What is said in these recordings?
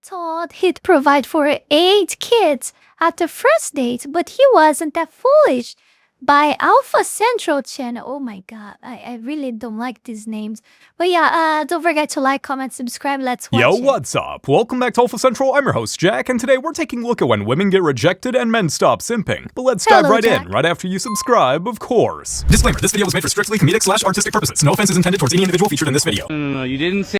thought he'd provide for 8 kids at the first date, but he wasn't that foolish. By Alpha Central Channel. Oh my god, I really don't like these names. But yeah, don't forget to like, comment, subscribe. Let's watch Yo, it. what's up? Welcome back to Alpha Central. I'm your host, Jack, and today we're taking a look at when women get rejected and men stop simping. But let's dive right in, right after you subscribe, of course. Disclaimer, this video was made for strictly comedic/artistic purposes. No offense is intended towards any individual featured in this video. No, you didn't say.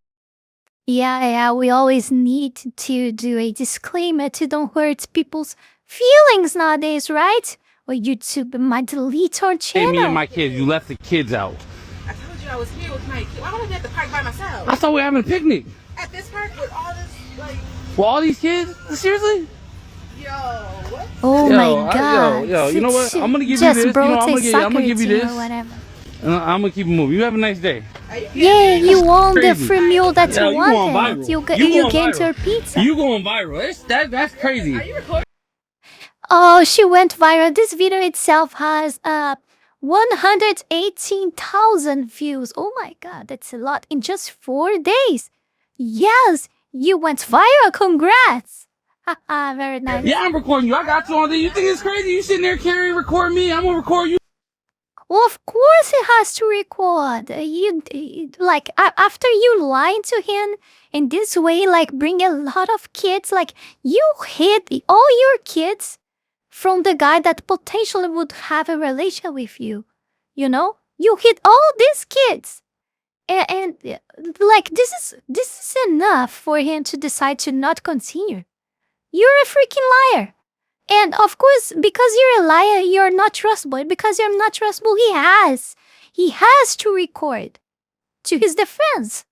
Yeah, we always need to do a disclaimer to don't hurt people's feelings nowadays, right? Or YouTube might delete our channel. Me and my kids, you left the kids out. I told you I was here with my kids. Why would I be at the park by myself? I thought we were having a picnic. At this park with all this, like... With all these kids? Seriously? Yo, what? Oh Yo, my god. Yo, you know what? I'm gonna give you just this. You know, I'm gonna give you this. Or whatever. I'm gonna keep it moving. You have a nice day. Yeah, you won the free meal that Yo, you you going wanted. viral. You going get viral. your pizza. You going viral. That's crazy. Are you recording? Oh, she went viral. This video itself has 118,000 views. Oh my god, that's a lot in just 4 days. Yes, you went viral. Congrats. Haha, very nice. Yeah, I'm recording you. I got you on there. You think it's crazy? You sitting there carrying, record me. I'm gonna record you. Well, of course he has to record. Like, after you lying to him in this way, like, bring a lot of kids, like, you hid all your kids from the guy that potentially would have a relation with you. You know? You hid all these kids. And like, this is enough for him to decide to not continue. You're a freaking liar. And of course, because you're a liar, you're not trustable. Because you're not trustable, he has to record. To his defense,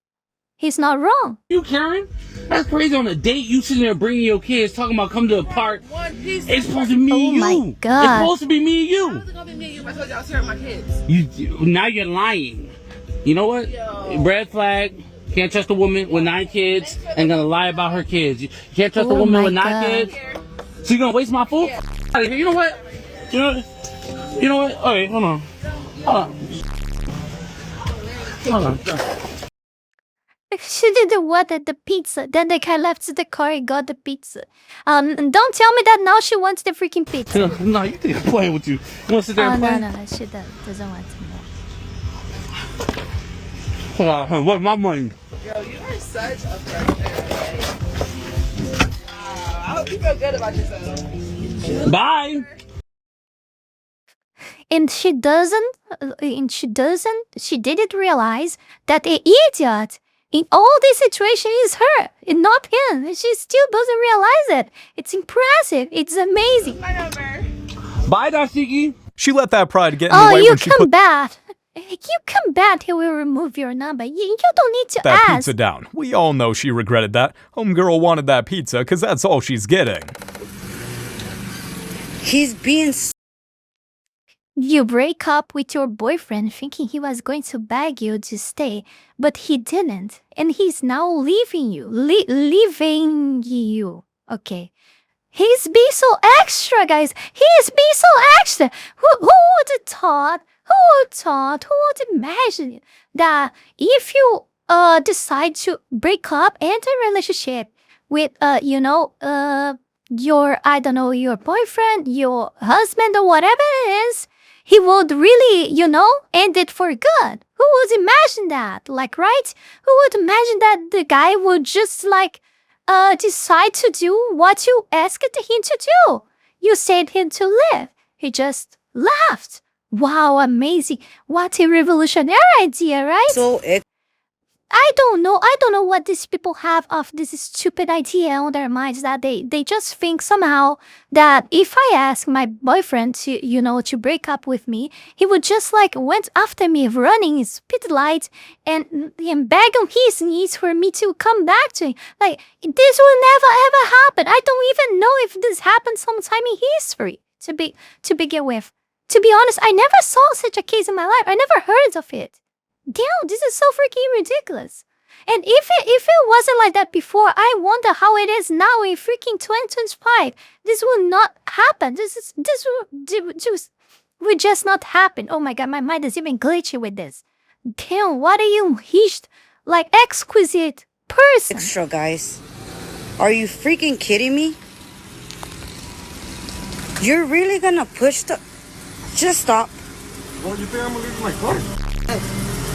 he's not wrong. You Karen? That's crazy. On a date, you sitting there bringing your kids, talking about come to a park. It's supposed to be me and you. Oh my god. It's supposed to be me and you. How's it gonna be me and you? I told you I was here with my kids. Now you're lying. You know what? Yo. Red flag. Can't trust a woman with 9 kids and gonna lie about her kids. You can't trust a woman with 9 kids. So you gonna waste my food? Yeah. Out of here. You know what? You know what? All right, hold on. She did the what at the pizza. Then the guy left the car and got the pizza. And don't tell me that now she wants the freaking pizza. No, you think I'm playing with you? You wanna sit there and play? No, she doesn't want to know. Hold on, what's my money? Yo, you are such a person. I hope you feel good about yourself. Bye. And she didn't realize that the idiot in all this situation is her and not him. She still doesn't realize it. It's impressive. It's amazing. My number. Bye, Dashiki. She let that pride get in the Oh, way you when she come put back. You come back, he will remove your number. You don't need to that ask. pizza down. We all know she regretted that. Homegirl wanted that pizza because that's all she's getting. He's being You break up with your boyfriend thinking he was going to beg you to stay, but he didn't. And he's now leaving you. Leaving you. Okay. He's being so extra, guys. He's being so extra. Who would have thought? Who would imagine that if you decide to break up, enter a relationship with your your boyfriend, your husband, or whatever it is, he would really, end it for good. Who would imagine that? Like, right? Who would imagine that the guy would just decide to do what you asked him to do? You said him to leave. He just left. Wow, amazing. What a revolutionary idea, right? so I don't know what these people have of this stupid idea on their minds that they just think somehow that if I ask my boyfriend to, to break up with me, he would just went after me running his speed light and beg on his knees for me to come back to him. Like, this will never ever happen. I don't even know if this happened sometime in history to begin with. To be honest, I never saw such a case in my life. I never heard of it. Damn, this is so freaking ridiculous. And if it wasn't like that before, I wonder how it is now in freaking 2025. This will not happen. This would just not happen. Oh my god, my mind is even glitchy with this. Damn, what are you exquisite person? extra, guys. Are you freaking kidding me? You're really gonna push the... Just stop. Well, you think I'm gonna leave my car?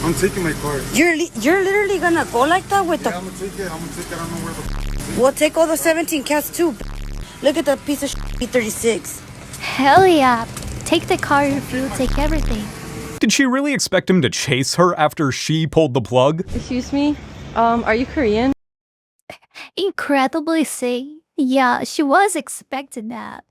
I'm taking my car. You're literally gonna go like that with the... I'm gonna take it. I don't know where the... We'll take all the 17 cats too. Look at that piece of B36. Hell yeah. Take the car if you take everything. Did she really expect him to chase her after she pulled the plug? Excuse me? Are you Korean? Incredibly sick. Yeah, she was expecting that.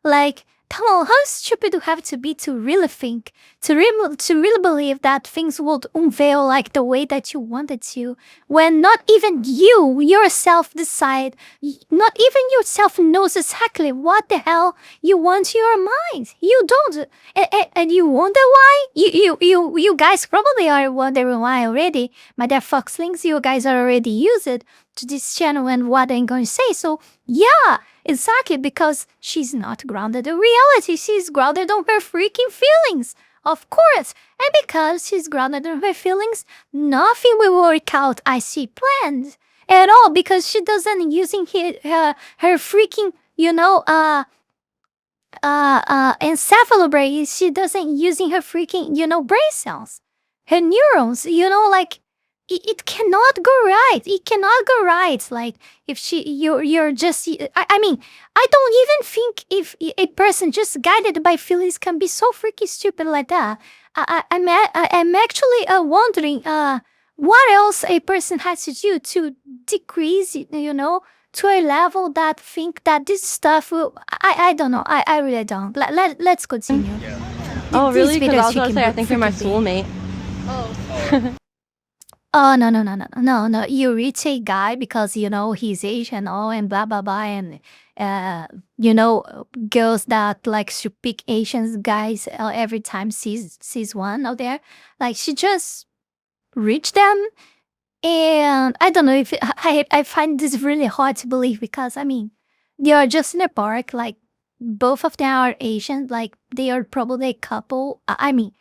Like, come on, how stupid do you have to be to really think, to really believe that things would unveil like the way that you wanted to, when not even you yourself decide, not even yourself knows exactly what the hell you want in your mind. You don't, and you wonder why? You guys probably are wondering why already. My dear foxlings, you guys are already used to this channel and what I'm going to say. So yeah, exactly, because she's not grounded in reality. She's grounded on her freaking feelings, of course. And because she's grounded in her feelings, nothing will work out as she planned at all, because she doesn't using her freaking, encephalobrain. She doesn't using her freaking, brain cells, her neurons, like, it cannot go right. It cannot go right. Like, if you're just, I mean, I don't even think if a person just guided by feelings can be so freaking stupid like that. I'm actually wondering what else a person has to do to decrease, to a level that think that this stuff will, I don't know. I really don't. Let's continue. Oh, really? Because I was Videos going to say, I can think you're my freaking be. soulmate. Oh, no. You reach a guy because, he's Asian and all and blah, blah, blah. And, girls that like to pick Asian guys every time sees one out there. Like, she just reached them. And I don't know if I find this really hard to believe because, I mean, they are just in a park. Like, both of them are Asian. Like, they are probably a couple. I mean,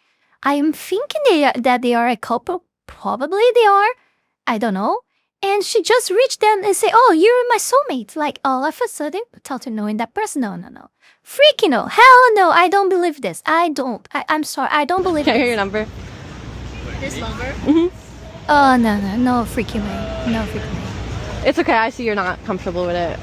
I am thinking that they are a couple. Probably they are. I don't know. And she just reached them and say, "Oh, you're my soulmate." Like, all of a sudden, without knowing that person. No. Freaking no. Hell no. I don't believe this. I don't. I'm sorry. I don't believe Can I this. hear your number? This number? Mm-hmm. Oh, no freaking way. No freaking way. It's okay. I see you're not comfortable with it.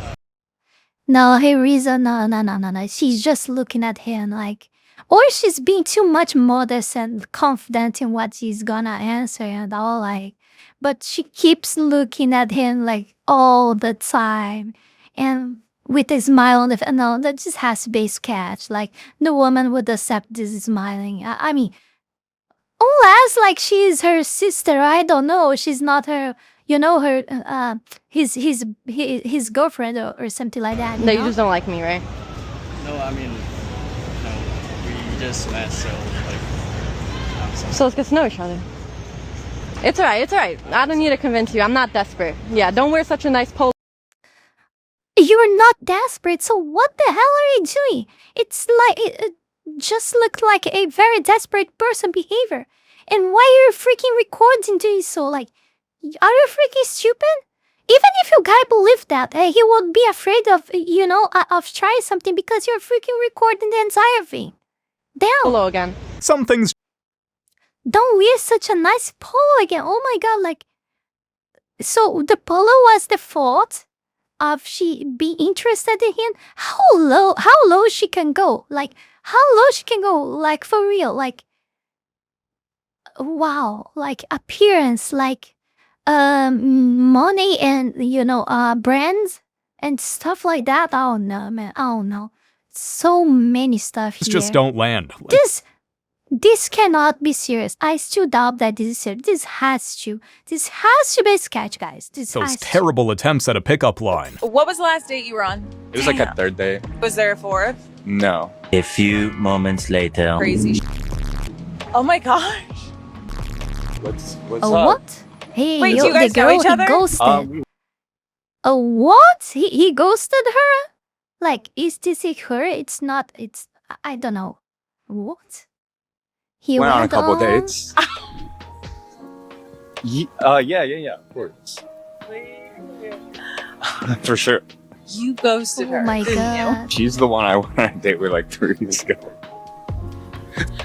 No, hey, Riza, no. She's just looking at him like, or she's being too much modest and confident in what she's gonna answer and all, like, but she keeps looking at him like all the time and with a smile on the face. No, that just has to be a sketch. Like, the woman would accept this smiling. I mean, unless like she's her sister, I don't know. She's not her, her his girlfriend or something like that. No, you just don't like me, right? No, I mean, we just met, so like. So let's get to know each other. It's alright. I don't need to convince you. I'm not desperate. Yeah, don't wear such a nice polo. You're not desperate, so what the hell are you doing? It's like, it just looked like a very desperate person behavior. And why are you freaking recording doing so? Like, are you freaking stupid? Even if your guy believed that, he would be afraid of, of trying something because you're freaking recording the entire thing. Damn. Polo again. Some things Don't wear such a nice polo again. Oh my god, like, so the polo was the fault of she being interested in him? How low she can go? Like, how low she can go? Like, for real, like, wow, like, appearance, like, money and, brands and stuff like that. Oh no, man. Oh no. So many stuff here. just don't land. Like, This cannot be serious. I still doubt that this is serious. This has to be a sketch, guys. those terrible attempts at a pickup line. What was the last date you were on? It was like a third day. Was there a fourth? No. A few moments later. Crazy. Oh my gosh. What's Oh, up? what? Hey, Wait, yo, do you guys the know girl each other? he ghosted. Oh, what? He ghosted her? Like, is this her? It's not. It's, I don't know. What? He Went on a went couple on- dates. Yeah, of course. For sure. You ghosted her. Oh my didn't god. She's the one I went on a date with like 3 weeks ago.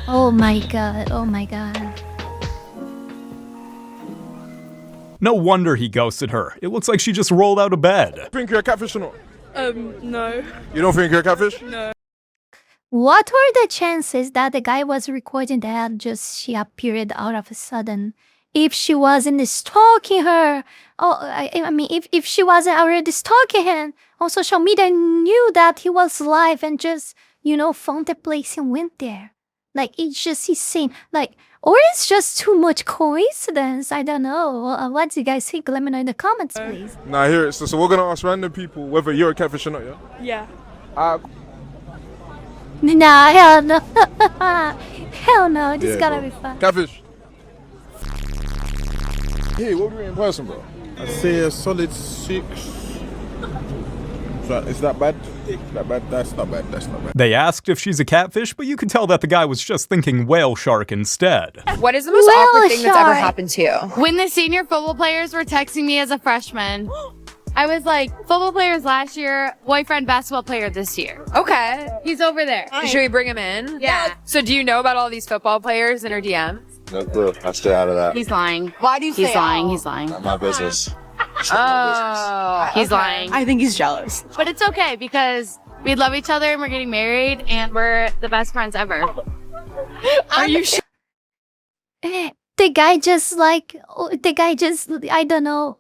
Oh my god. Oh my god. No wonder he ghosted her. It looks like she just rolled out of bed. Think you're a catfish or not? No. You don't think you're a catfish? No. What were the chances that the guy was recording that just she appeared out of a sudden? If she wasn't stalking her, I mean, if she wasn't already stalking him on social media, knew that he was live and just, found the place and went there. Like, it's just insane. Like, or it's just too much coincidence. I don't know. What do you guys think? Let me know in the comments, please. Nah, I hear it. So we're gonna ask random people whether you're a catfish or not, yeah? Yeah. Nah, hell no. Hell no. This is gonna be fun. Catfish. Hey, what were you in person, bro? I'd say a solid 6. Is that bad? That's not bad. They asked if she's a catfish, but you could tell that the guy was just thinking whale shark instead. What is the most awkward thing that's ever shark. happened to you? When the senior football players were texting me as a freshman, I was like, football players last year, boyfriend basketball player this year. Okay. He's over there. Should we bring him in? Yeah. So do you know about all these football players in her DMs? No clue. I stay out of that. He's lying. Why do you He's say lying. oh? He's lying. Not my business. Oh. He's lying. I think he's jealous. But it's okay because we love each other and we're getting married and we're the best friends ever. Are you sure? The guy just I don't know.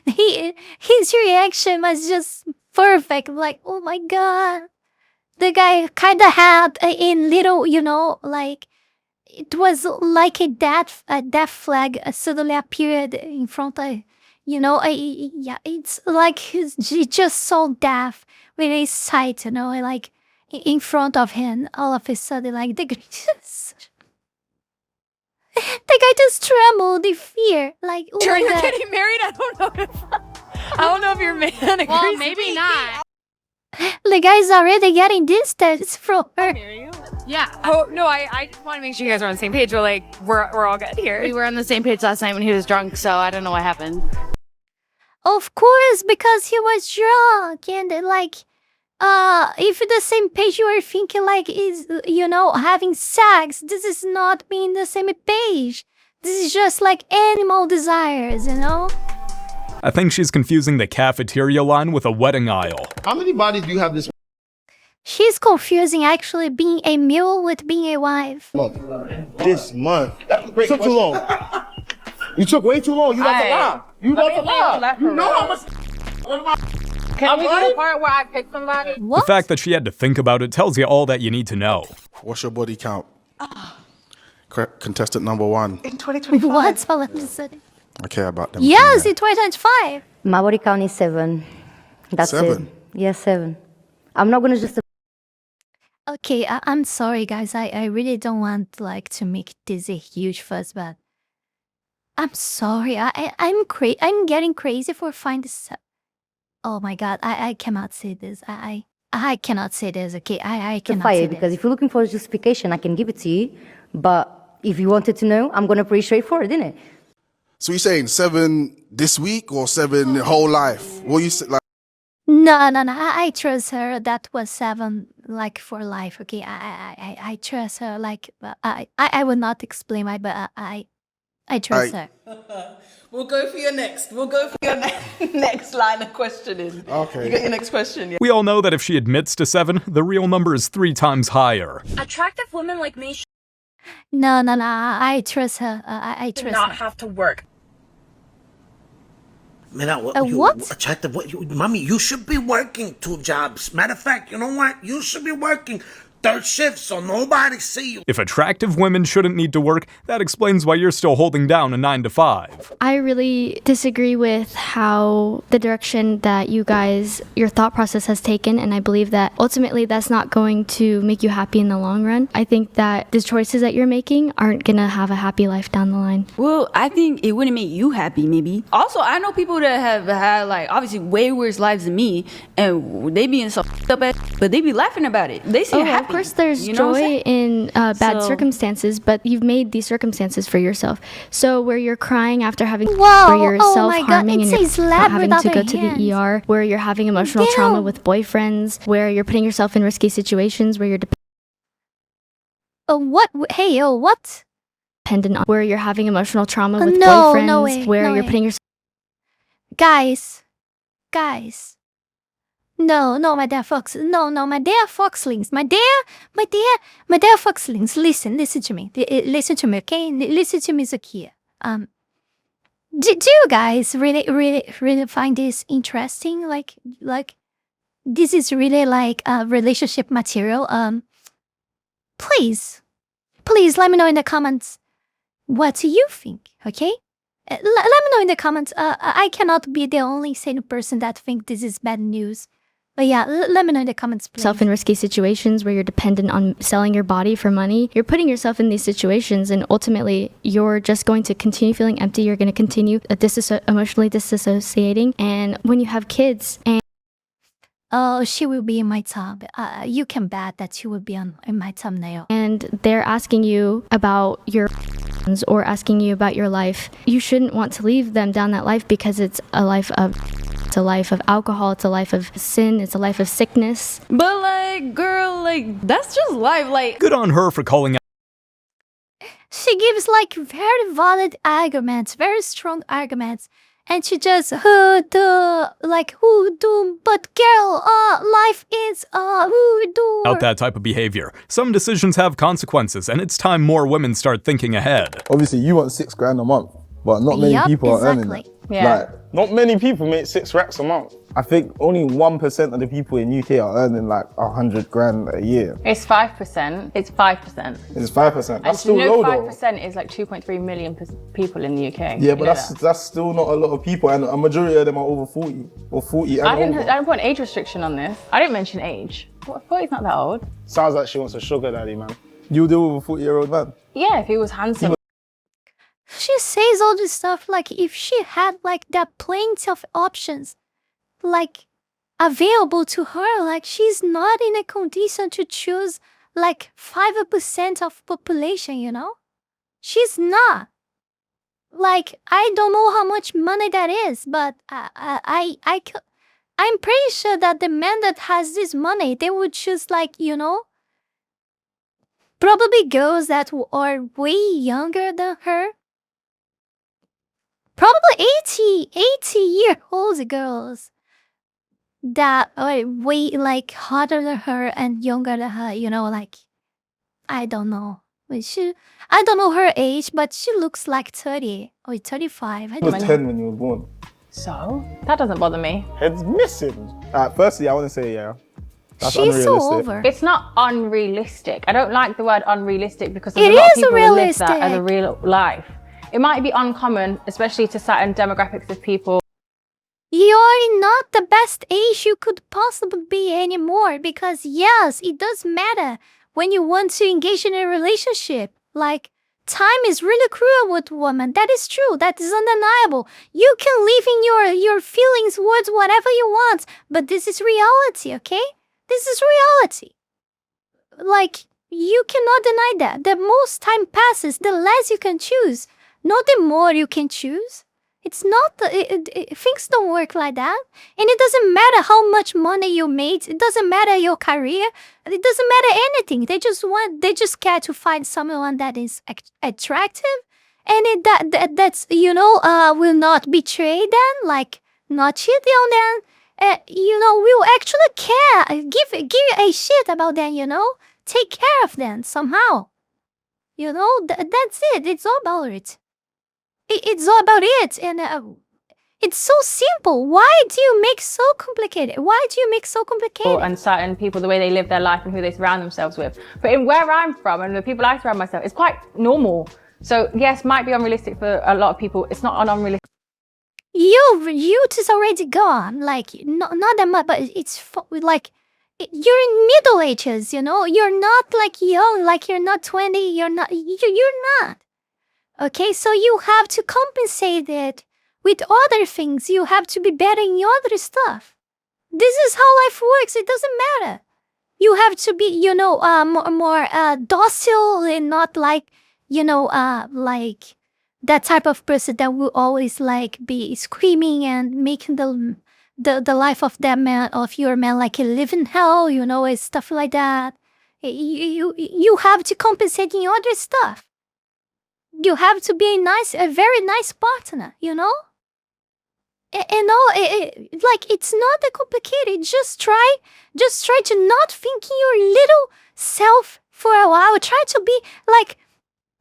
His reaction was just perfect. Like, oh my god. The guy kind of had a little, like, it was like a death flag suddenly appeared in front of, it's like he just saw death with his sight, like in front of him. All of a sudden, like the guy just trembled in fear. Like, oh Sure, my you're god. getting married? I don't know if your man agrees. Well, maybe not. The guy's already getting distance from her. Yeah. Oh, no, I just want to make sure you guys are on the same page. We're all good here. We were on the same page last night when he was drunk, so I don't know what happened. Of course, because he was drunk and like, if the same page you are thinking like is, having sex, this is not being the same page. This is just like animal desires, I think she's confusing the cafeteria line with a wedding aisle. How many bodies do you have this She's confusing actually being a mule with being a wife. month? This month. You took too long. You took way too long. You about to lie. You about to lie. You know how much. Can we do the part where I pick somebody? The fact that she had to think about it tells you all that you need to know. What's your body count? Contestant number 1. In 2025. What's all of a sudden? I care about them. Yes, in 2025. My body count is 7. That's 7? it. Yes, 7. I'm not gonna just. Okay, I'm sorry, guys. I really don't want to make this a huge fuss, but I'm sorry. I'm getting crazy for finding. Oh my god, I cannot say this. I cannot say this. Okay, I cannot say Because this. if you're looking for a justification, I can give it to you. But if you wanted to know, I'm gonna pretty straightforward, isn't it? So you're saying 7 this week or 7 whole life? What you say? Like, No. I trust her. That was 7, like for life. Okay, I trust her. Like, I will not explain why, but I trust her. We'll go for your next. We'll go for your next line of questioning. Okay. You got your next question? Yeah. We all know that if she admits to 7, the real number is 3 times higher. Attractive women like me should No. I trust her. I trust not her. have to work. Man, what? Attractive. Mommy, you should be working 2 jobs. Matter of fact, you know what? You should be working 3rd shift so nobody see you. If attractive women shouldn't need to work, that explains why you're still holding down a 9 to 5. I really disagree with how the direction that your thought process has taken, and I believe that ultimately that's not going to make you happy in the long run. I think that the choices that you're making aren't gonna have a happy life down the line. Well, I think it wouldn't make you happy, maybe. Also, I know people that have had, obviously way worse lives than me, and they be in so up at, but they be laughing about it. They seem happy. course, there's You know what I'm joy saying? in bad So- circumstances, but you've made these circumstances for yourself. So where you're crying after having, Wow, where you're oh my God, self-harming it and you're says lab having with to go other to hands. the ER, where you're having emotional trauma Damn. with boyfriends, where you're putting yourself in risky situations, where you're What? Hey, yo, what? dependent on, where you're having emotional trauma with No, boyfriends, no way, where no you're way. putting yourself. Guys. No, my dear fox. No, my dear foxlings. My dear foxlings. Listen to me. Listen to me, okay? Listen to me, Zakia. Do you guys really find this interesting? Like, this is really like relationship material. Please let me know in the comments. What do you think? Okay? Let me know in the comments. I cannot be the only sane person that think this is bad news. But yeah, let me know in the comments, please. Yourself in risky situations where you're dependent on selling your body for money. You're putting yourself in these situations, and ultimately you're just going to continue feeling empty. You're going to continue emotionally disassociating. And when you have kids, and oh, she will be in my tub. You can bet that she will be in my thumbnail. and they're asking you about your or asking you about your life, you shouldn't want to leave them down that life, because it's a life of alcohol, it's a life of sin, it's a life of sickness. But like, girl, like that's just life. Like, Good on her for calling out. She gives like very valid arguments, very strong arguments. And she just, but girl, life is, Out that type of behavior. Some decisions have consequences, and it's time more women start thinking ahead. Obviously, you want $6 grand a month, but not many Yup, people are earning exactly. that. Yeah. Like, not many people make 6 racks a month. I think only 1% of the people in UK are earning like 100 grand a year. It's 5%. It's 5%. It's 5%. That's still And you know low though. 5% is like 2.3 million people in the UK. Yeah, You but know that's still not a lot of people, and a majority of them are over 40 or 40 and I over. didn't put an age restriction on this. I didn't mention age. 40's not that old. Sounds like she wants a sugar daddy, man. You deal with a 40-year-old man. Yeah, if he was handsome. She says all this stuff like if she had like that plenty of options like available to her, like she's not in a condition to choose like 5% of population, you know? She's not. Like, I don't know how much money that is, but I'm pretty sure that the man that has this money, they would choose like, you know, probably girls that are way younger than her. Probably 80-year-old girls that are way like hotter than her and younger than her, you know, like, I don't know. I don't know her age, but she looks like 30 or 35. I You don't was know. 10 when you were born. So? That doesn't bother me. Head's missing. Firstly, I want to say, yeah. That's She's so unrealistic. over. It's not unrealistic. I don't like the word unrealistic because It there's a lot of is people who live that as a realistic. real life. It might be uncommon, especially to certain demographics of people. You're not the best age you could possibly be anymore because, yes, it does matter when you want to engage in a relationship. Like, time is really cruel with women. That is true. That is undeniable. You can live in your feelings, words, whatever you want, but this is reality, okay? This is reality. Like, you cannot deny that. The most time passes, the less you can choose. Not the more you can choose. It's not, things don't work like that. And it doesn't matter how much money you made. It doesn't matter your career. It doesn't matter anything. They just care to find someone that is attractive. And that's, you know, will not betray them, like, not cheat on them. You know, will actually care, give a shit about them, you know? Take care of them somehow. You know, that's it. It's all about it. It's all about it, and it's so simple. Why do you make so complicated? And certain people, the way they live their life and who they surround themselves with. But in where I'm from and the people I surround myself, it's quite normal. So yes, might be unrealistic for a lot of people. It's not unrealistic. Youth is already gone. Like, not that much, but it's like, you're in middle ages, you know? You're not like young, like you're not 20, you're not. Okay, so you have to compensate it with other things. You have to be better in other stuff. This is how life works. It doesn't matter. You have to be, more docile and not like, like that type of person that will always like be screaming and making the life of that man, of your man, like live in hell, and stuff like that. You have to compensate in other stuff. You have to be a very nice partner, And like it's not that complicated. Just try to not think your little self for a while. Try to be like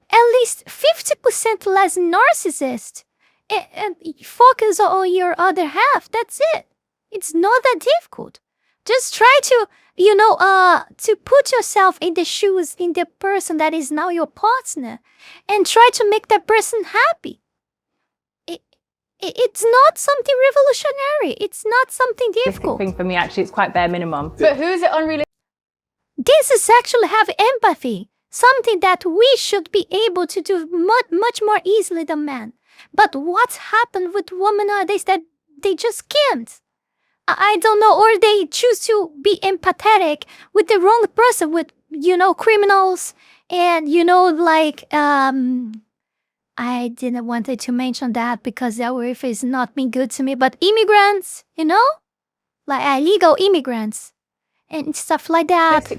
at least 50% less narcissist and focus on your other half. That's it. It's not that difficult. Just try to, to put yourself in the shoes in the person that is now your partner and try to make that person happy. It's not something revolutionary. It's not something difficult. Thing for me, actually, it's quite bare minimum. But who is it unrealistic? This is actually have empathy. Something that we should be able to do much more easily than men. But what's happened with women nowadays that they just can't. I don't know, or they choose to be empathetic with the wrong person, with, criminals and, I didn't want to mention that because that word is not being good to me, but immigrants, like illegal immigrants and stuff like that.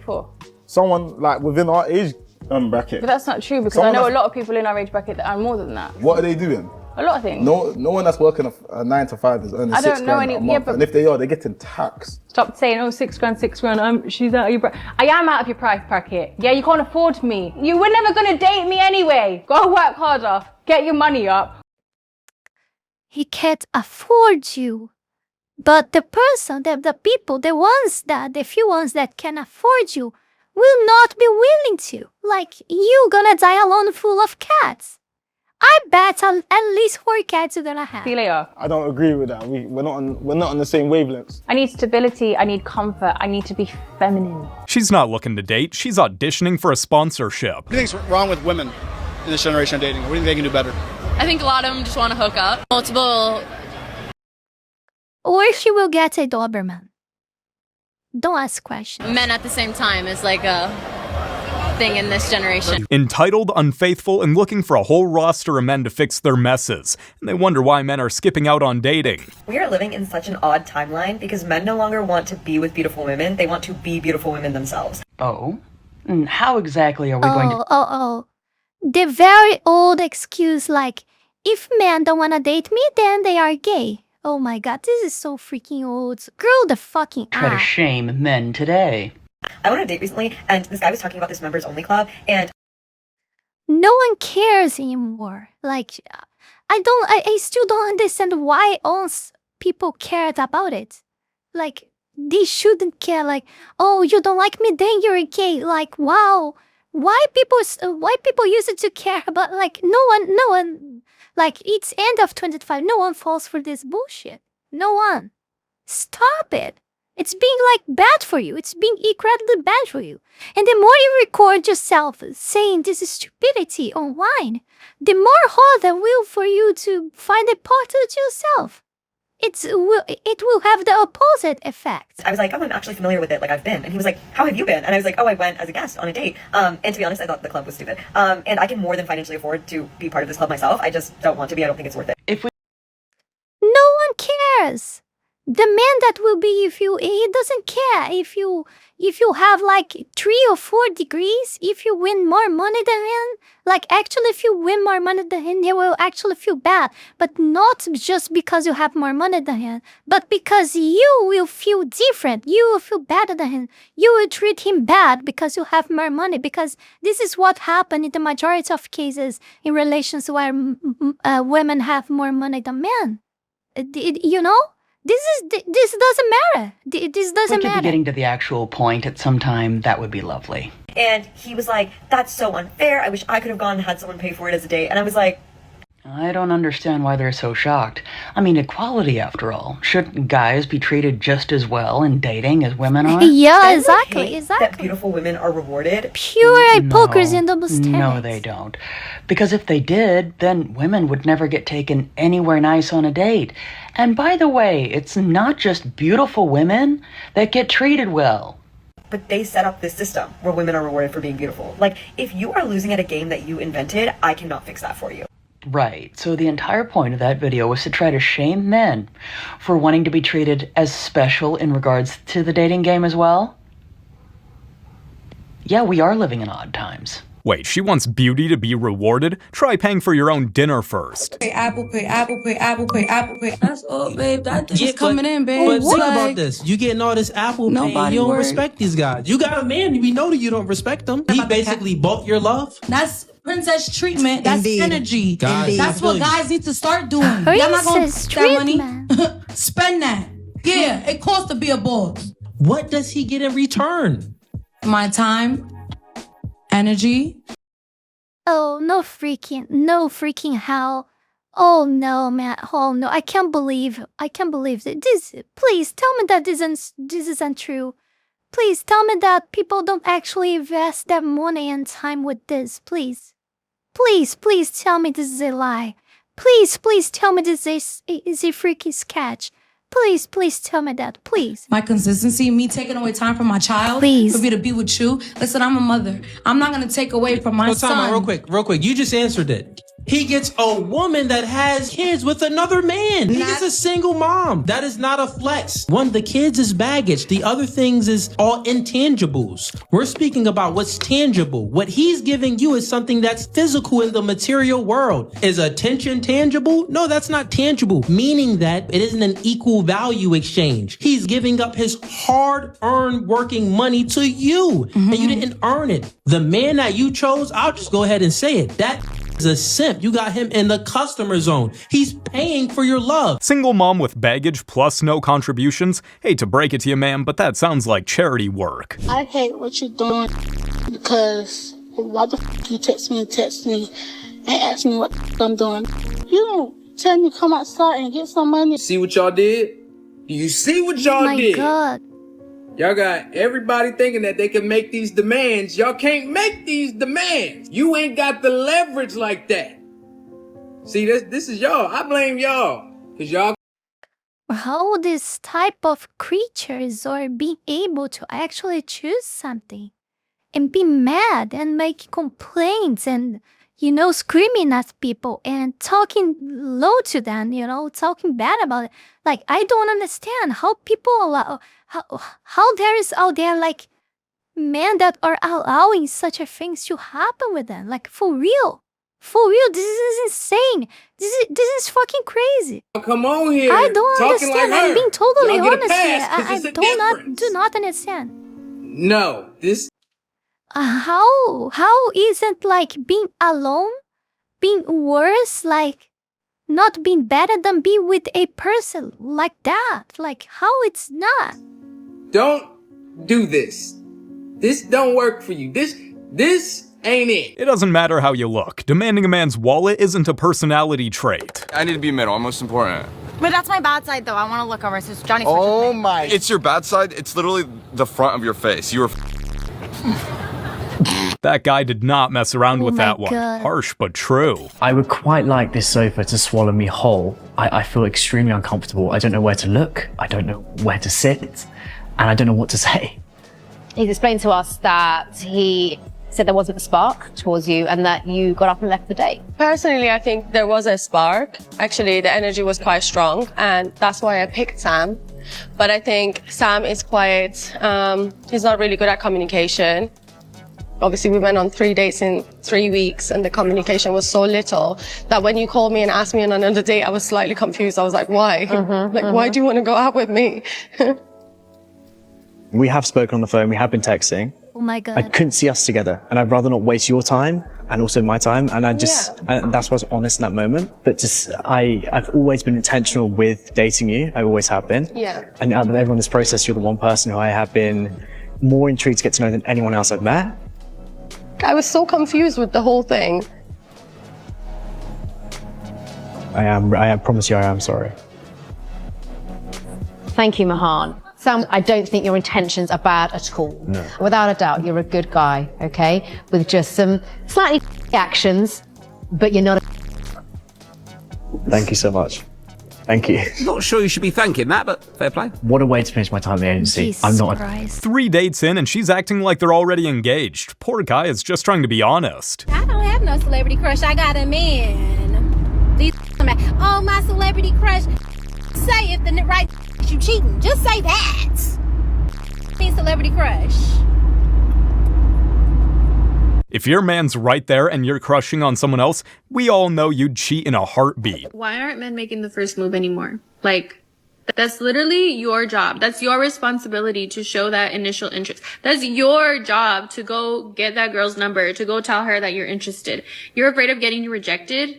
Someone like within our age bracket. But that's not true because I know a lot of people in our age bracket that are more than that. What are they doing? A lot of things. No one that's working a 9 to 5 is earning 6 grand a month. And if they are, they're getting taxed. Stop saying, 6 grand, she's out of your bracket. I am out of your price bracket. Yeah, you can't afford me. You were never going to date me anyway. Go work harder. Get your money up. He can't afford you. But the person, the people, the few ones that can afford you will not be willing to. Like, you gonna die alone full of cats. I bet at least 4 cats you're gonna have. See you later. I don't agree with that. We're not on the same wavelengths. I need stability. I need comfort. I need to be feminine. She's not looking to date. She's auditioning for a sponsorship. What do you think's wrong with women in this generation of dating? What do you think they can do better? I think a lot of them just want to hook up. Multiple. Or she will get a Doberman. Don't ask questions. Men at the same time is like a thing in this generation. Entitled, unfaithful, and looking for a whole roster of men to fix their messes. And they wonder why men are skipping out on dating. We are living in such an odd timeline because men no longer want to be with beautiful women. They want to be beautiful women themselves. Oh? And how exactly are we going to... The very old excuse like, if men don't want to date me, then they are gay. Oh my god, this is so freaking old. Grow the fucking try to up. shame men today? I went on a date recently, and this guy was talking about this members only club, and no one cares anymore. Like, I still don't understand why else people cared about it. Like, they shouldn't care. Like, oh, you don't like me, then you're gay. Like, wow, why people use it to care about? Like, no one. Like, it's end of 2025. No one falls for this bullshit. No one. Stop it. It's being like bad for you. It's being incredibly bad for you. And the more you record yourself saying this is stupidity online, the more harder will for you to find a partner to yourself. It will have the opposite effect. I was like, oh, I'm actually familiar with it. Like, I've been. And he was like, how have you been? And I was like, oh, I went as a guest on a date. And to be honest, I thought the club was stupid. And I can more than financially afford to be part of this club myself. I just don't want to be. I don't think it's worth it. No one cares. The man that will be if you, he doesn't care if you have like 3 or 4 degrees, if you win more money than him. Like, actually, if you win more money than him, he will actually feel bad. But not just because you have more money than him, but because you will feel different. You will feel better than him. You will treat him bad because you have more money. Because this is what happened in the majority of cases in relations where women have more money than men. You know? This doesn't matter. This doesn't matter. Would you be getting to the actual point at some time? That would be lovely. And he was like, that's so unfair. I wish I could have gone and had someone pay for it as a date. And I was like, I don't understand why they're so shocked. I mean, equality after all. Shouldn't guys be treated just as well in dating as women are? Yeah, exactly. That beautiful women are rewarded. Pure hypocrisy and double standards. No, they don't. Because if they did, then women would never get taken anywhere nice on a date. And by the way, it's not just beautiful women that get treated well. but they set up this system where women are rewarded for being beautiful. Like, if you are losing at a game that you invented, I cannot fix that for you. Right, so the entire point of that video was to try to shame men for wanting to be treated as special in regards to the dating game as well? Yeah, we are living in odd times. Wait, she wants beauty to be rewarded? Try paying for your own dinner first. Apple Pay, Apple Pay, Apple Pay, Apple Pay. That's all, babe. That is coming in, babe. But think about this. You getting all this Apple Pay and you don't respect these guys. You got a man, we know that you don't respect them. He basically bought your love. That's princess treatment. That's energy. Guys, that's what guys need to start doing. Y'all not gonna that money. Spend that. Yeah, it costs to be a boss. What does he get in return? My time. Energy. Oh, no freaking hell. Oh no, man. Oh no, I can't believe that this. Please tell me that this isn't true. Please tell me that people don't actually invest their money and time with this. Please tell me this is a lie. Please tell me this is a freaky sketch. Please tell me that, please. My consistency, me taking away time from my child, please, for me to be with you. Listen, I'm a mother. I'm not gonna take away from my son. Time out, real quick. You just answered it. He gets a woman that has kids with another man. He gets a single mom. That is not a flex. One, the kids is baggage. The other things is all intangibles. We're speaking about what's tangible. What he's giving you is something that's physical in the material world. Is attention tangible? No, that's not tangible. Meaning that it isn't an equal value exchange. He's giving up his hard-earned working money to you. And you didn't earn it. The man that you chose, I'll just go ahead and say it. That is a simp. You got him in the customer zone. He's paying for your love. Single mom with baggage plus no contributions? Hate to break it to you, ma'am, but that sounds like charity work. I hate what you're doing because why the f you text me and ask me what I'm doing? You don't tell me to come outside and get some money. See what y'all did? Do you see what y'all did? Oh my God. Y'all got everybody thinking that they can make these demands. Y'all can't make these demands. You ain't got the leverage like that. See, this is y'all. I blame y'all. Because y'all... How this type of creatures are being able to actually choose something and be mad and make complaints and, screaming at people and talking low to them, talking bad about it. Like, I don't understand how people allow... How there is out there like men that are allowing such a things to happen with them, like for real, this is insane. This is fucking crazy. Come on here. I don't understand. Like I'm being totally honest here. I do not understand. No, this. How isn't like being alone, being worse, like not being better than be with a person like that? Like how it's not. Don't do this. This don't work for you. This ain't it. It doesn't matter how you look. Demanding a man's wallet isn't a personality trait. I need to be middle. I'm most important. But that's my bad side, though. I want to look over. So it's Johnny's. Oh my! It's your bad side. It's literally the front of your face. You were. That guy did not mess around with that one. Harsh, but true. I would quite like this sofa to swallow me whole. I feel extremely uncomfortable. I don't know where to look. I don't know where to sit. And I don't know what to say. He's explained to us that he said there wasn't a spark towards you and that you got up and left the date. Personally, I think there was a spark. Actually, the energy was quite strong, and that's why I picked Sam. But I think Sam is quite, he's not really good at communication. Obviously, we went on 3 dates in 3 weeks, and the communication was so little that when you called me and asked me on another date, I was slightly confused. I was like, why? Why do you want to go out with me? We have spoken on the phone, we have been texting. Oh my God. I couldn't see us together, and I'd rather not waste your time and also my time, and and that's why I was honest in that moment. But I've always been intentional with dating you, I always have been. Yeah. And out of everyone in this process, you're the one person who I have been more intrigued to get to know than anyone else I've met. I was so confused with the whole thing. I promise you I am sorry. Thank you, Mahan. Sam, I don't think your intentions are bad at all. No. Without a doubt, you're a good guy, okay? With just some slightly actions, but you're not a... Thank you so much. Thank you. Not sure you should be thanking that, but fair play. What a way to finish my time in the agency. Jesus I'm not. Christ. 3 dates in and she's acting like they're already engaged. Poor guy is just trying to be honest. I don't have no celebrity crush. I got a man. These oh, my celebrity crush. Say if the right you cheating. Just say that. Mean celebrity crush. If your man's right there and you're crushing on someone else, we all know you'd cheat in a heartbeat. Why aren't men making the first move anymore? Like, that's literally your job. That's your responsibility to show that initial interest. That's your job to go get that girl's number, to go tell her that you're interested. You're afraid of getting rejected?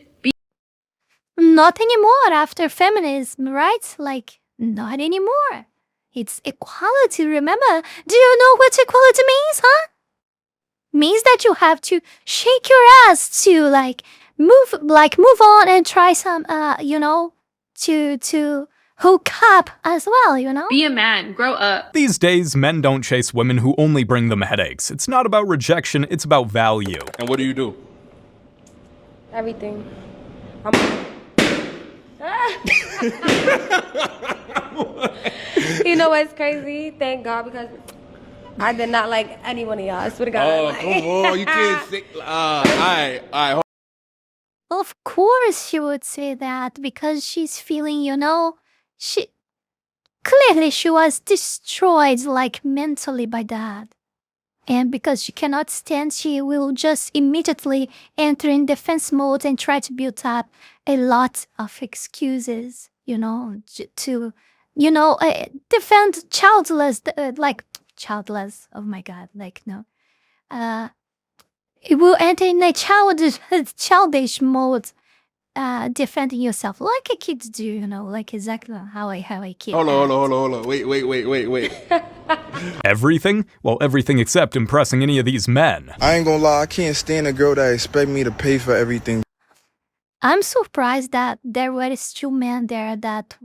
Not anymore after feminism, right? Like, not anymore. It's equality, remember? Do you know what equality means, huh? Means that you have to shake your ass to move on and try some to hook up as well, you know? Be a man, grow up. These days, men don't chase women who only bring them headaches. It's not about rejection, it's about value. And what do you do? Everything. You know what's crazy? Thank God, because I did not like any one of y'all. I swear to God. Oh, come on. You can't say... all right. Of course she would say that because she's feeling, she was destroyed mentally by that. And because she cannot stand, she will just immediately enter in defense mode and try to build up a lot of excuses, to, defend childless, childless, oh my God, no. It will enter in a childish mode, defending yourself like a kid do, exactly how a kid. Hold on. Wait. Everything? Well, everything except impressing any of these men. I ain't gonna lie, I can't stand a girl that expect me to pay for everything. I'm surprised that there were still men there that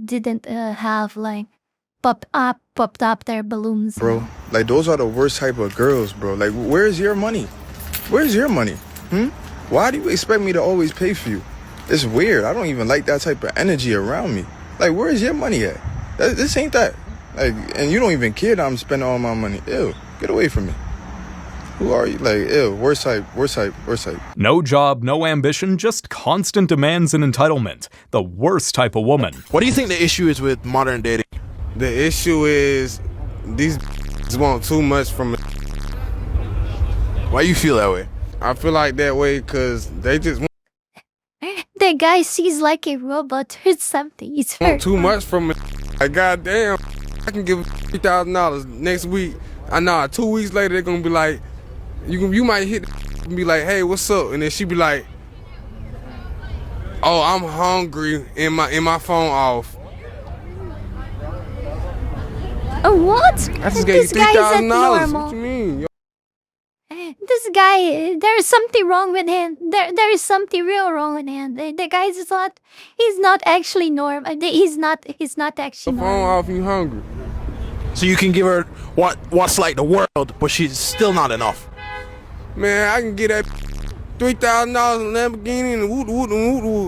didn't have popped up their balloons. Bro, those are the worst type of girls, bro. Where's your money? Where's your money? Why do you expect me to always pay for you? It's weird. I don't even like that type of energy around me. Where's your money at? This ain't that. And you don't even care that I'm spending all my money. Ew, get away from me. Who are you? Ew, worst type. No job, no ambition, just constant demands and entitlement. The worst type of woman. What do you think the issue is with modern dating? The issue is these want too much from. Why you feel that way? I feel like that way because they just The guy sees like a robot or something. He's want too much from me. Goddamn, I can give $3,000 next week. 2 weeks later they're gonna be like, you might hit and be like, hey, what's up? And then she be like, oh, I'm hungry, and my phone off. What? I just gave you $3,000. What you mean? This guy, there is something wrong with him. There is something real wrong with him. The guy is not. He's not actually normal. He's not actually. The phone off. You hungry? So you can give her what's like the world, but she's still not enough. Man, I can get that $3,000 Lamborghini and woot,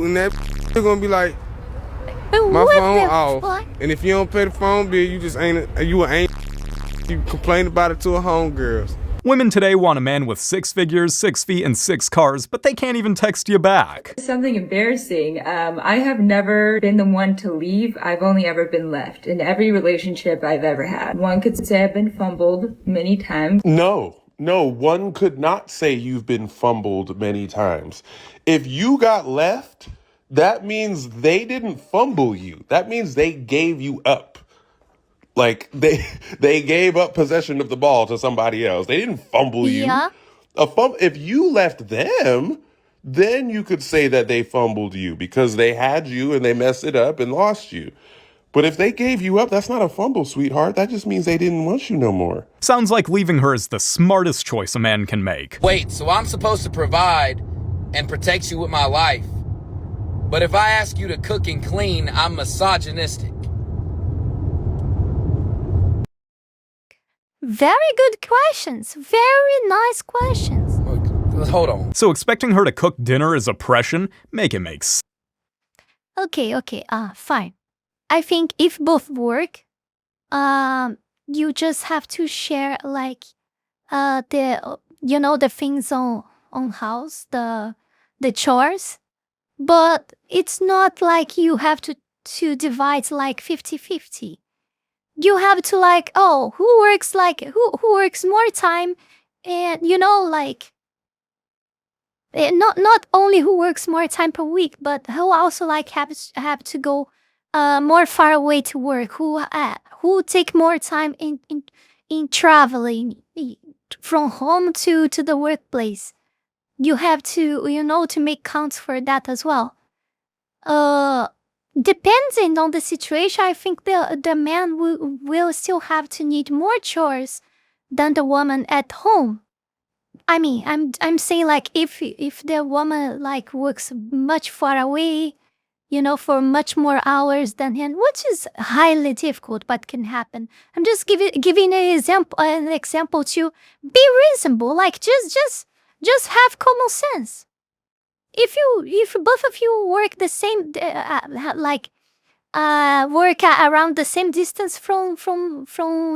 and that they're gonna be like, my phone off. And if you don't pay the phone bill, you just ain't. You complain about it to a homegirls. Women today want a man with 6 figures, 6 feet, and 6 cars, but they can't even text you back. Something embarrassing. I have never been the one to leave. I've only ever been left in every relationship I've ever had. One could say I've been fumbled many times. No, one could not say you've been fumbled many times. If you got left, that means they didn't fumble you. That means they gave you up. They gave up possession of the ball to somebody else. They didn't fumble you. Yeah. If you left them, then you could say that they fumbled you because they had you and they messed it up and lost you. But if they gave you up, that's not a fumble, sweetheart. That just means they didn't want you no more. Sounds like leaving her is the smartest choice a man can make. Wait, so I'm supposed to provide and protect you with my life. But if I ask you to cook and clean, I'm misogynistic. Very good questions. Very nice questions. Hold on. So expecting her to cook dinner is oppression? Make it make sense. Okay, fine. I think if both work, you just have to share like the things on house, the chores. But it's not like you have to divide like 50-50. You have to like, who works more time, and like not only who works more time per week, but who also like have to go more far away to work, who take more time in traveling from home to the workplace. You have to to make counts for that as well. Depending on the situation, I think the man will still have to need more chores than the woman at home. I mean, I'm saying like if the woman like works much far away, for much more hours than him, which is highly difficult, but can happen. I'm just giving an example to be reasonable. Like just have common sense. If both of you work the same, work around the same distance from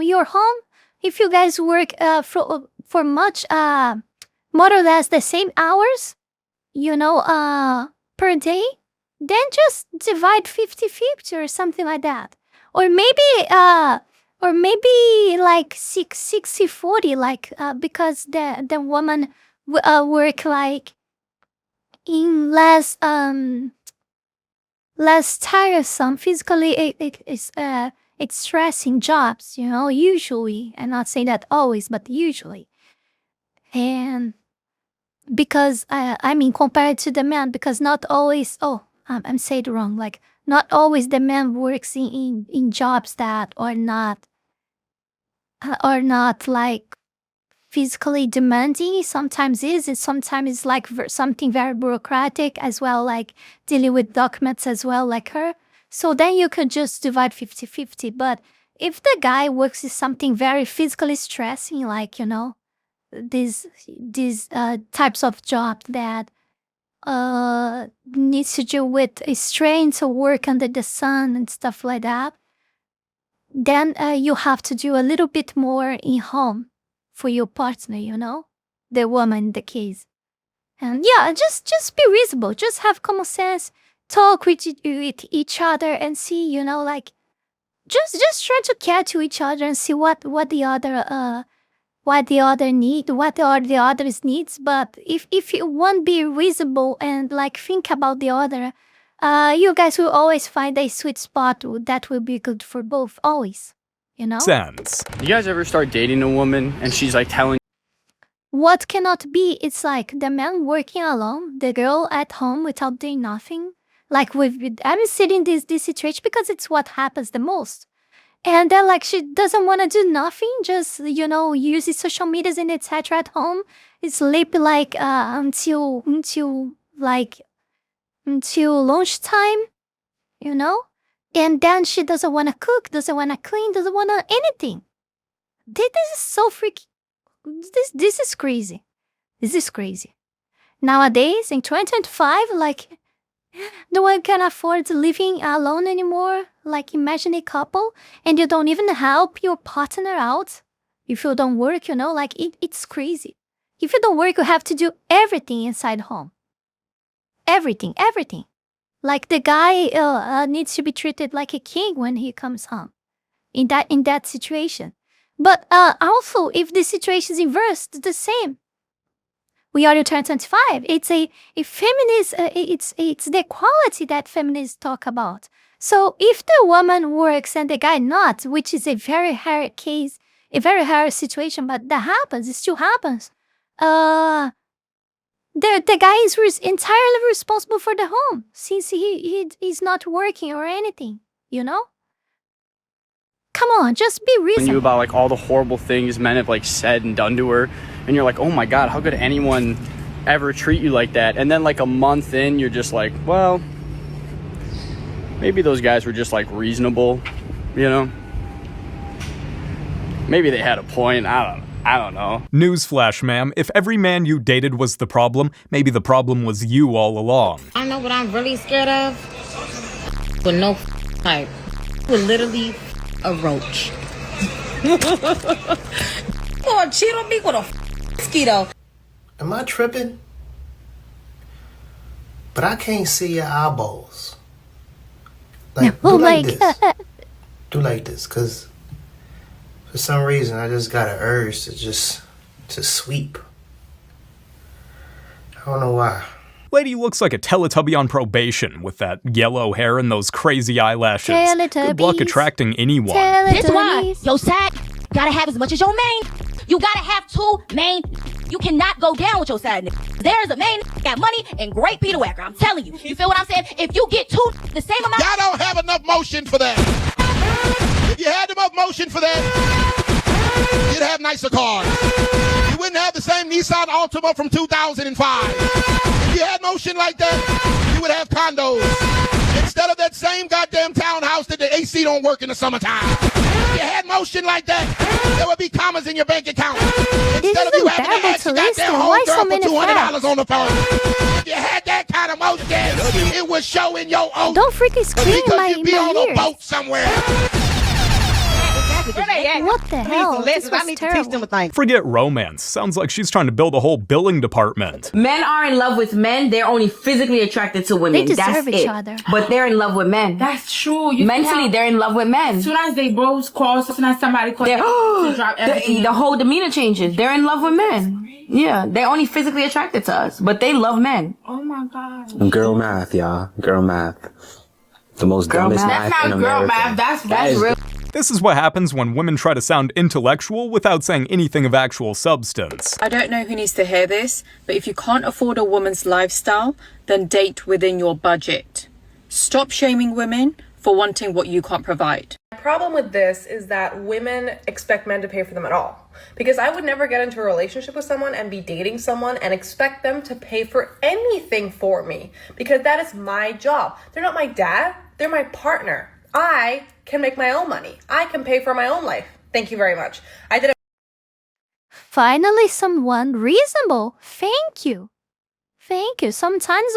your home, if you guys work for much more or less the same hours, per day, then just divide 50-50 or something like that. Or maybe like 60-40, like because the woman work like in less tiresome, physically stressing jobs, usually. I'm not saying that always, but usually. And because I mean compared to the man, because not always I'm saying it wrong, like not always the man works in jobs that are not like physically demanding. Sometimes and sometimes it's like something very bureaucratic as well, like dealing with documents as well, like her. So then you could just divide 50-50. But if the guy works in something very physically stressing, like these types of jobs that needs to do with a strain to work under the sun and stuff like that, then you have to do a little bit more in home for your partner, the woman in the case. And yeah, just be reasonable. Just have common sense. Talk with each other and see, like just try to catch to each other and see what the other need, what are the other's needs. But if you won't be reasonable and like think about the other, you guys will always find a sweet spot that will be good for both, always. Sense. You guys ever start dating a woman and she's like telling what cannot be? It's like the man working alone, the girl at home without doing nothing. Like I'm sitting this situation because it's what happens the most. And then like she doesn't want to do nothing, just use social medias and etc. at home. Sleep like until lunchtime, and then she doesn't want to cook, doesn't want to clean, doesn't want to anything. This is so freaky. This is crazy. This is crazy. Nowadays in 2025, like no one can afford living alone anymore. Like imagine a couple and you don't even help your partner out if you don't work, like it's crazy. If you don't work, you have to do everything inside home. Everything. Like the guy needs to be treated like a king when he comes home in that situation. But also, if the situation is inversed, the same. We are in 2025. It's a feminist. It's the equality that feminists talk about. So if the woman works and the guy not, which is a very rare case, a very rare situation, but that happens. It still happens. The guy is entirely responsible for the home since he's not working or anything. Come on, just be reasonable. you about like all the horrible things men have like said and done to her, and you're like, oh my god, how could anyone ever treat you like that? And then like a month in, you're just like, well, maybe those guys were just like reasonable, maybe they had a point. I don't know. Newsflash, ma'am. If every man you dated was the problem, maybe the problem was you all along. I know what I'm really scared of. with no type. With literally a roach. Gonna cheat on me with a mosquito. Am I tripping? But I can't see your eyeballs. Like, do like this. Do like this, cause for some reason I just got an urge to sweep. I don't know why. Lady looks like a Teletubby on probation with that yellow hair and those crazy eyelashes. Good luck attracting anyone. That's why your side gotta have as much as your main. You gotta have two main. You cannot go down with your side nigga. There's a main got money and great Peter Whacker. I'm telling you. You feel what I'm saying? If you get two the same amount. Y'all don't have enough motion for that. If you had enough motion for that, you'd have nicer cars. You wouldn't have the same Nissan Altima from 2005. If you had motion like that, you would have condos. Instead of that same goddamn townhouse that the AC don't work in the summertime. If you had motion like that, there would be commas in your bank account. Instead of you having to ask your goddamn homegirl for $200 on the phone. If you had that kind of motion, it would show in your own. Don't freaking scream in my Because you'd be on a boat somewhere. What the hell? This was terrible. Forget romance. Sounds like she's trying to build a whole billing department. Men are in love with men. They're only physically attracted to women. They deserve That's each it. other. But they're in love with men. That's true. You Mentally, they're in love with men. As soon as they both cross, as soon as somebody calls, to drop everything. The whole demeanor changes. They're in love with men. Yeah, they're only physically attracted to us, but they love men. Oh my God. Girl math, y'all. Girl math. The most dumbest math in America. That's real. This is what happens when women try to sound intellectual without saying anything of actual substance. I don't know who needs to hear this, but if you can't afford a woman's lifestyle, then date within your budget. Stop shaming women for wanting what you can't provide. The problem with this is that women expect men to pay for them at all. Because I would never get into a relationship with someone and be dating someone and expect them to pay for anything for me. Because that is my job. They're not my dad, they're my partner. I can make my own money. I can pay for my own life. Thank you very much. I did. Finally, someone reasonable. Thank you. Thank you. Sometimes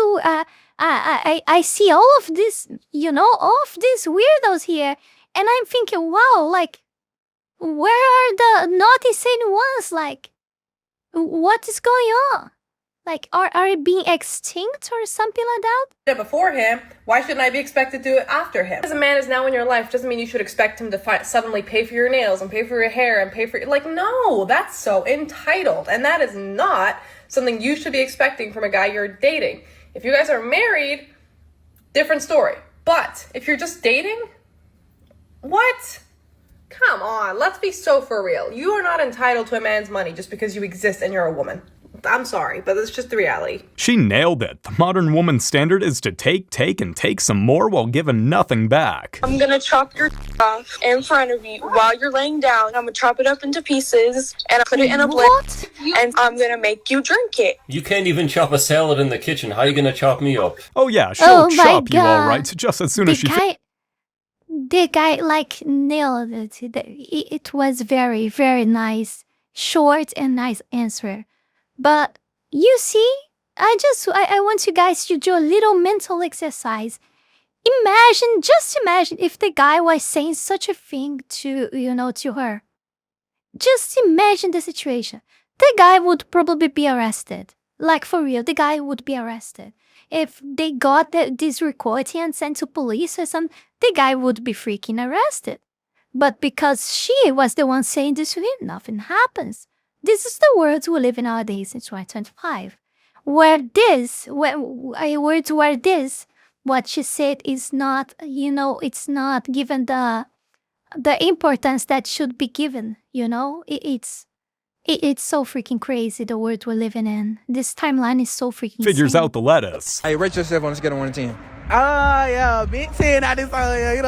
I see all of this, all of these weirdos here, and I'm thinking, wow, like, where are the naughty sane ones? Like, what is going on? Like, are it being extinct or something like that? Did it before him. Why shouldn't I be expected to do it after him? As a man is now in your life doesn't mean you should expect him to suddenly pay for your nails and pay for your hair and pay for like, no, that's so entitled, and that is not something you should be expecting from a guy you're dating. If you guys are married, different story. But if you're just dating, what? Come on, let's be so for real. You are not entitled to a man's money just because you exist and you're a woman. I'm sorry, but it's just the reality. She nailed it. The modern woman's standard is to take, and take some more while giving nothing back. I'm gonna chop your off in front of you while you're laying down. I'm gonna chop it up into pieces and put it in a blender, and I'm gonna make you drink it. You can't even chop a salad in the kitchen. How are you gonna chop me up? Oh yeah, she'll chop you all right, just as soon as she... The guy, like, nailed it. It was very, very nice. Short and nice answer. But, you see, I want you guys to do a little mental exercise. Just imagine if the guy was saying such a thing to her. Just imagine the situation. The guy would probably be arrested. Like, for real, the guy would be arrested. If they got this recording and sent to police or something, the guy would be freaking arrested. But because she was the one saying this to him, nothing happens. This is the world we live in nowadays in 2025. What she said is not, it's not given the importance that should be given, It's so freaking crazy, the world we're living in. This timeline is so freaking Figures insane. out the lettuce. Hey, rate yourself on a scale of 1 to 10. Yeah, big 10 out this, I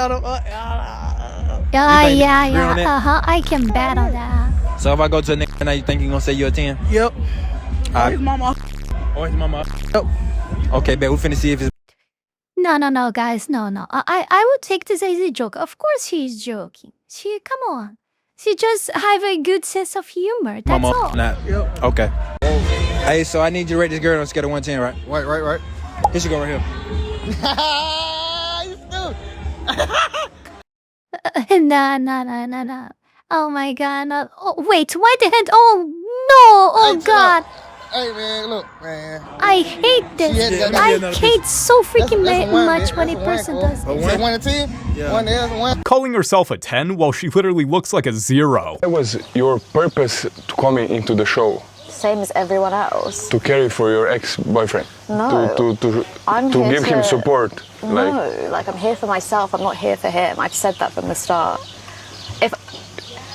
can battle that. So if I go to a nigga now, you think you gonna say you're a 10? Yep. His mama. Or his mama. Yep. Okay, bet we finna see if it's... No, guys, no. I would take this as a joke. Of course she's joking. Come on. She just have a good sense of humor. That's all. Nah. Yep. Okay. Hey, so I need you to rate this girl on a scale of 1 to 10, right? Right. Here she go right here. No. Oh my god, no. Oh, wait, why the head? Oh no, oh god. Hey man, look, man. I hate this. I hate so freaking much when a person does this. 1 to 10? Yeah. 1 to 1. Calling herself a 10 while she literally looks like a 0. What was your purpose to coming into the show? Same as everyone else. To carry for your ex-boyfriend? No. To give him support? No, like I'm here for myself, I'm not here for him. I've said that from the start.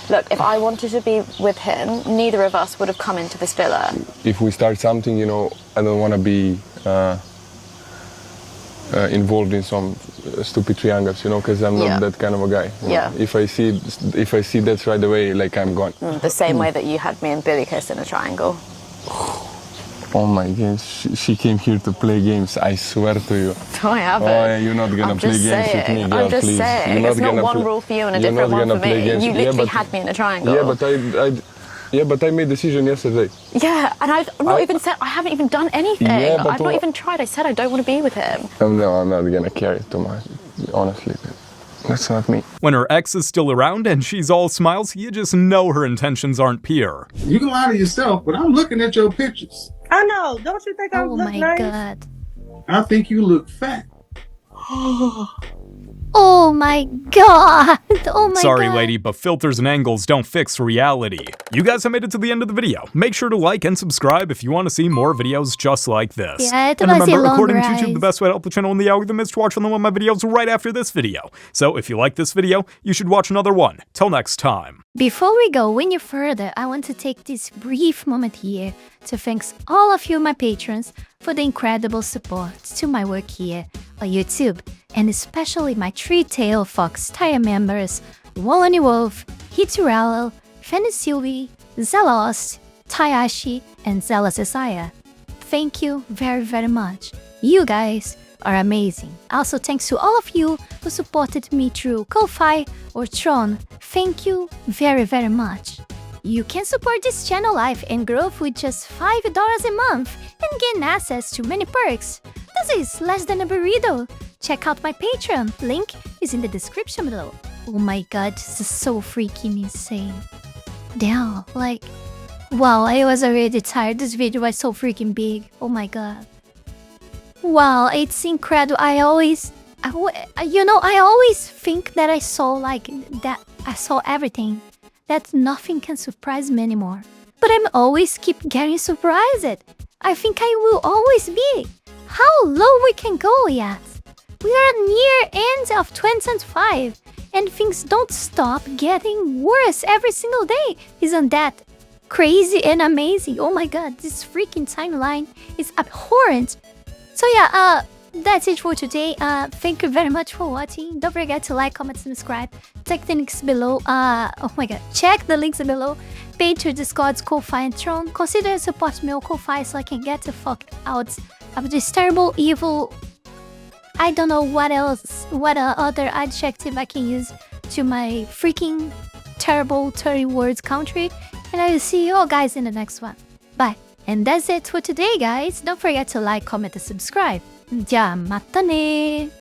Look, if I wanted to be with him, neither of us would have come into this villa. If we start something, you know, I don't want to be involved in some stupid triangles, you know, because I'm not that kind of a guy. Yeah. If I see that right away, like I'm gone. The same way that you had me and Billy kiss in a triangle. Oh my God, she came here to play games, I swear to you. No, I haven't. Oh, you're not gonna play games with me, girl, I'm just please. saying, it's not one rule for you and a different one for me. You literally had me in a triangle. Yeah, but I made a decision yesterday. Yeah, and I haven't even done anything. Yeah, I've not even tried. I said I don't want to be with him. No, I'm not gonna carry it too much, honestly. That's not me. When her ex is still around and she's all smiles, you just know her intentions aren't pure. You can lie to yourself, but I'm looking at your pictures. I know. Don't you think I look nice? Oh my god. I think you look fat. Oh my god. Oh my Sorry, god. lady, but filters and angles don't fix reality. You guys have made it to the end of the video. Make sure to like and subscribe if you want to see more videos just like this. Yeah, and remember, according to YouTube, the best way to help the channel in the algorithm is to watch one of my videos right after this video. So if you like this video, you should watch another one. Till next time. Before we go any further, I want to take this brief moment here to thank all of you, my patrons, for the incredible support to my work here on YouTube, and especially my three-tailed fox tier members, Wolony Wolf, Heath Rowell, Fenny Sylvy, Zalost, Tayashi, and Zaela Zhezzaia. Thank you very, very much. You guys are amazing. Also, thanks to all of you who supported me through Ko-Fi or Tron. Thank you very, very much. You can support this channel live and grow with just $5 a month and gain access to many perks. This is less than a burrito. Check out my Patreon. Link is in the description below. Oh my god, this is so freaking insane. Damn, like, wow, I was already tired. This video was so freaking big. Oh my god. Wow, it's incredible. I always think that I saw everything. That nothing can surprise me anymore. But I'm always keep getting surprised. I think I will always be. How low we can go yet? We are near end of 2025 and things don't stop getting worse every single day. Isn't that crazy and amazing? Oh my god, this freaking timeline is abhorrent. So yeah, that's it for today. Thank you very much for watching. Don't forget to like, comment, subscribe. Check the links below. Oh my god, check the links below. Patreon, Discord, Ko-Fi, and Tron. Consider support me on Ko-Fi so I can get the fuck out of this terrible, evil. I don't know what other adjective I can use to my freaking terrible 30 words country. And I will see you all guys in the next one. Bye. And that's it for today, guys. Don't forget to like, comment, and subscribe. じゃあまたね